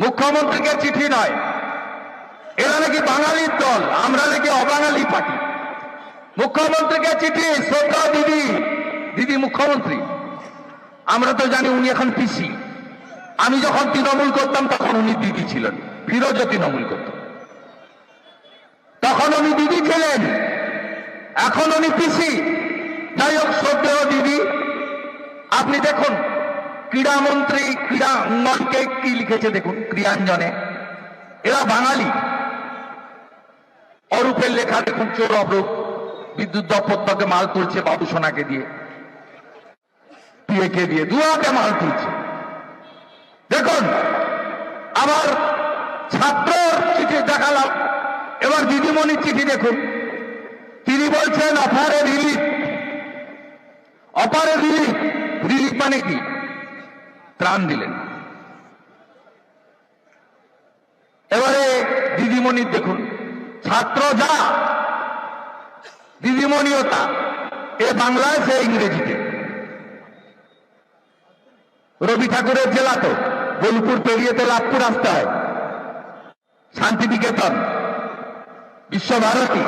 মুখ্যমন্ত্রীকে চিঠি নয়, এরা নাকি বাঙালির দল, আমরা নাকি অবাঙালি পার্টি। মুখ্যমন্ত্রীকে চিঠি, শ্রদ্ধা দিদি, দিদি মুখ্যমন্ত্রী। আমরা তো জানি উনি এখন পিসি। আমি যখন তৃণমূল করতাম তখন উনি দিদি ছিলেন, ফিরোজও তৃণমূল করত, তখন উনি দিদি ছিলেন, এখন উনি পিসি। যাই হোক, শ্রদ্ধেয় দিদি, আপনি দেখুন ক্রীড়ামন্ত্রী ক্রীড়াঙ্গনকে কি লিখেছে দেখুন, ক্রিয়াঞ্জনে। এরা বাঙালি। অরূপের লেখা দেখুন, চোর অরূপ বিদ্যুৎ দপ্তরকে মাল তুলছে বাবু সোনাকে দিয়ে, পিএকে দিয়ে, দুয়াকে মাল তুলছে। দেখুন, আবার ছাত্র চিঠি দেখালাম, এবার দিদিমণির চিঠি দেখুন। তিনি বলছেন অফারে রিলিফ। অফারে রিলিফ, রিলিফ মানে কি? ত্রাণ দিলেন। এবারে দিদিমণির দেখুন, ছাত্র যা দিদিমণিও তা, এ বাংলায় সে ইংরেজিতে। রবি ঠাকুরের জেলা তো, বোলপুর পেরিয়ে তো লাভপুর আসতে হয়, শান্তিনিকেতন, বিশ্বভারতী।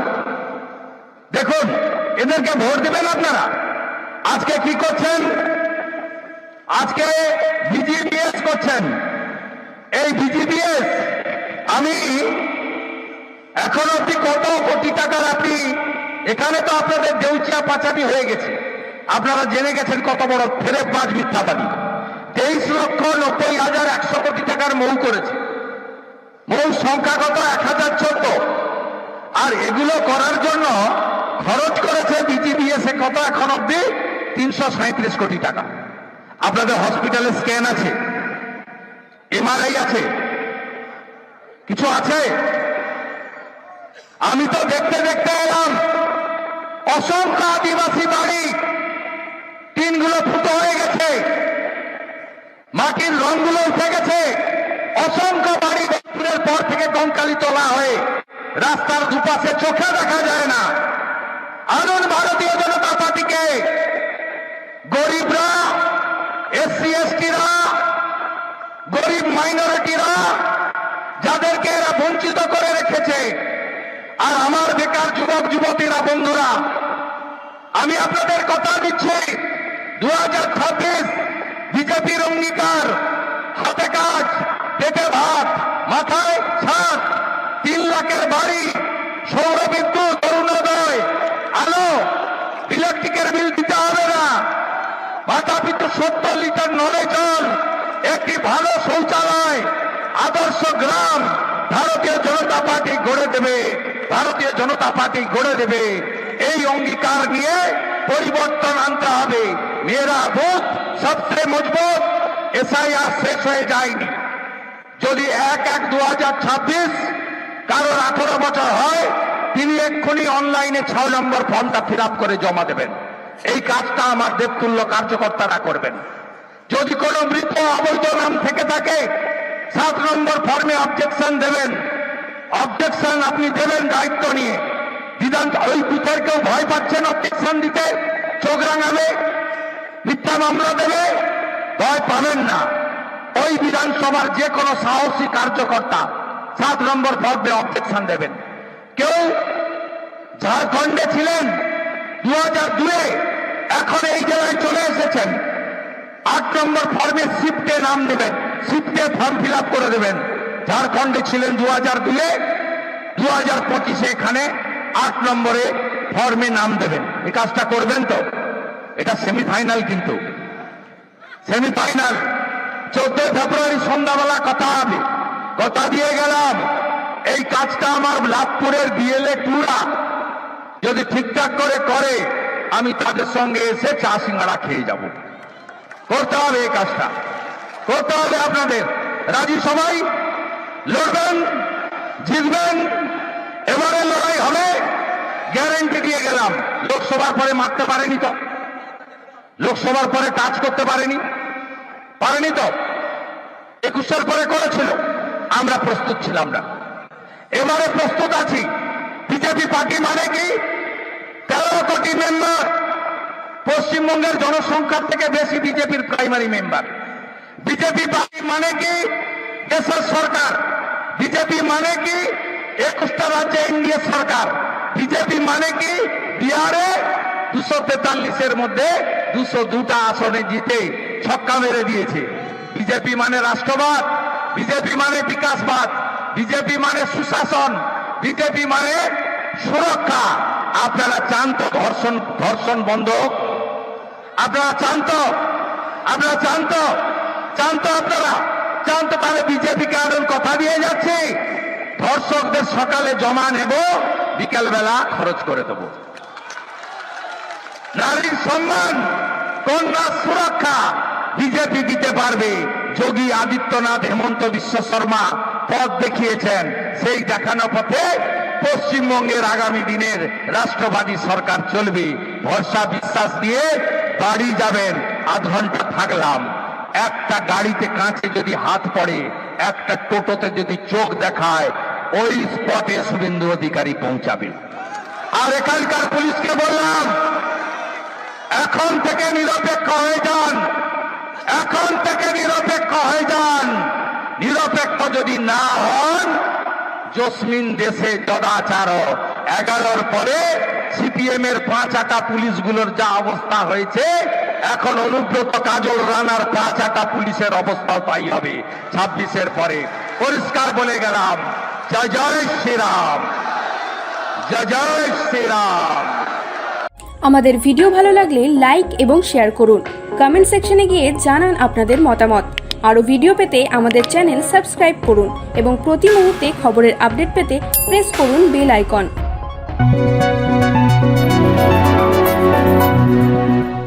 দেখুন, এদেরকে ভোট দেবেন আপনারা। আজকে কি করছেন? আজকে বিজিবিএস করছেন। এই বিজিবিএস আমি এখন অব্দি কত কোটি টাকার, আপনি এখানে তো আপনাদের দেউচিয়া পাচারি হয়ে গেছে, আপনারা জেনে গেছেন কত বড় ফেরে পাঁচ মিথ্যাবাদী। 23,90,100 কোটি টাকার মৌ করেছে। মৌ সংখ্যা কত? 1014। আর এগুলো করার জন্য খরচ করেছে বিজিবিএস এ কত এখন অব্দি? 337 কোটি টাকা। আপনাদের হসপিটালে স্ক্যান আছে, এমআরআই আছে, কিছু আছে? আমি তো দেখতে দেখতে এলাম অসংখ্য আদিবাসী বাড়ি, টিনগুলো ফুটো হয়ে গেছে, মাটির রংগুলো উঠে গেছে। অসংখ্য বাড়ি বছরের পর থেকে কঙ্কালি তোলা হয়ে রাস্তার দুপাশে চোখে দেখা যায় না। আনন্দ ভারতীয় জনতা পার্টিকে গরিবরা, এসসি এসটিরা, গরিব মাইনরিটিরা, যাদেরকে এরা বঞ্চিত করে রেখেছে, আর আমার বেকার যুবক যুবতীরা, বন্ধুরা, আমি আপনাদের কথা দিচ্ছি, 2026 বিজেপির অঙ্গীকার, হাতে কাজ, পেটে ভাত, মাথায় ছাদ, 3 লাখের বাড়ি, সৌর বিদ্যুৎ, অরুণোদয়, আলো, ইলেকট্রিকের বিল দিতে হবে না, মাথা পিছু 70 লিটার নলে জল, একটি ভালো শৌচালয়, আদর্শ গ্রাম ভারতীয় জনতা পার্টি গড়ে দেবে। ভারতীয় জনতা পার্টি গড়ে দেবে। এই অঙ্গীকার নিয়ে পরিবর্তন আনতে হবে। মেয়েরা বুথ সবচেয়ে মজবুত। এসআইআর শেষ হয়ে যায়নি। যদি 1/1/2026 কারোর 18 বছর হয়, তিনি এক্ষুনি অনলাইনে 6 নম্বর ফর্মটা ফিল আপ করে জমা দেবেন। এই কাজটা আমার দেবতুল্য কার্যকর্তারা করবেন। যদি কোনো মৃত অবৈধ নাম থেকে থাকে, 7 নম্বর ফর্মে অবজেকশন দেবেন। অবজেকশন আপনি দেবেন দায়িত্ব নিয়ে। বিধান ওই বুথের কেউ ভয় পাচ্ছেন অবজেকশন দিতে, চোখ রাঙাবে, মিথ্যা মামলা দেবে, ভয় পাবেন না। ওই বিধানসভার যে কোনো সাহসী কার্যকর্তা 7 নম্বর ফর্মে অবজেকশন দেবেন। কেউ ঝাড়খণ্ডে ছিলেন 2002-এ, এখন এই জায়গায় চলে এসেছেন, 8 নম্বর ফর্মে শিফটে নাম দেবেন, শিফটে ফর্ম ফিল আপ করে দেবেন। ঝাড়খণ্ডে ছিলেন 2002-এ, 2025-এ এখানে 8 নম্বরে ফর্মে নাম দেবেন। এই কাজটা করবেন তো? এটা সেমিফাইনাল, কিন্তু সেমিফাইনাল 14 ফেব্রুয়ারি সন্ধ্যাবেলা কথা হবে। কথা দিয়ে গেলাম, এই কাজটা আমার লাভপুরের বিএলএ টুরা যদি ঠিকঠাক করে আমি তাদের সঙ্গে এসে চা সিঙ্গাড়া খেয়ে যাব। করতে হবে, এই কাজটা করতে হবে আপনাদের। রাজি সবাই? লড়বেন, জিতবেন, এবারে লড়াই হবে, গ্যারেন্টি দিয়ে গেলাম। লোকসভার পরে মারতে পারেনি তো, লোকসভার পরে কাজ করতে পারেনি তো, 21-এর পরে করেছিল, আমরা প্রস্তুত ছিলাম না। এবারে প্রস্তুত আছি। বিজেপি পার্টি মানে কি? 13 কোটি মেম্বার, পশ্চিমবঙ্গের জনসংখ্যার থেকে বেশি বিজেপির প্রাইমারি মেম্বার। বিজেপি পার্টি মানে কি? দেশের সরকার। বিজেপি মানে কি 21টা রাজ্যে এনডিএ সরকার। বিজেপি মানে কি বিহারে 243-এর মধ্যে 202টা আসনে জিতে ছক্কা মেরে দিয়েছে। বিজেপি মানে রাষ্ট্রবাদ, বিজেপি মানে বিকাশবাদ, বিজেপি মানে সুশাসন, বিজেপি মানে সুরক্ষা। আপনারা চান তো ধর্ষণ বন্ধ হোক? আপনারা চান তো? আপনারা চান তো? আপনারা চান তো? তাহলে বিজেপিকে আরো কথা দিয়ে যাচ্ছে, ধর্ষকদের সকালে জমা নেব, বিকেল বেলা খরচ করে দেব। নারীর সম্মান, কন্যার সুরক্ষা বিজেপি দিতে পারবে। যোগী আদিত্যনাথ, হেমন্ত বিশ্ব শর্মা পথ দেখিয়েছেন, সেই দেখানো পথে পশ্চিমবঙ্গের আগামী দিনের রাষ্ট্রবাদী সরকার চলবে। ভরসা বিশ্বাস দিয়ে বাড়ি যাবেন। আধ ঘন্টা থাকলাম, একটা গাড়িতে কাঁচে যদি হাত পড়ে, একটা টোটোতে যদি চোখ দেখায়, ওই স্পটে শুভেন্দু অধিকারী পৌঁছাবে। আর এখানকার পুলিশকে বললাম, এখন থেকে নিরপেক্ষ হয়ে যান, এখন থেকে নিরপেক্ষ হয়ে যান। নিরপেক্ষ যদি না হন, জসমিন দেশে জদাচার। 11-র পরে সিপিএম এর 5 পুলিশগুলোর যা অবস্থা হয়েছে, এখন অনুব্রত, কাজল, রানার 5 পুলিশের অবস্থাও তাই হবে 26-এর পরে। পরিষ্কার বলে গেলাম, জয় জয় শ্রীরাম, জয় জয় শ্রীরাম। আমাদের ভিডিও ভালো লাগলে লাইক এবং শেয়ার করুন। কমেন্ট সেকশনে গিয়ে জানান আপনাদের মতামত। আরও ভিডিও পেতে আমাদের চ্যানেল সাবস্ক্রাইব করুন এবং প্রতি মুহূর্তে খবরের আপডেট পেতে প্রেস করুন বেল আইকন।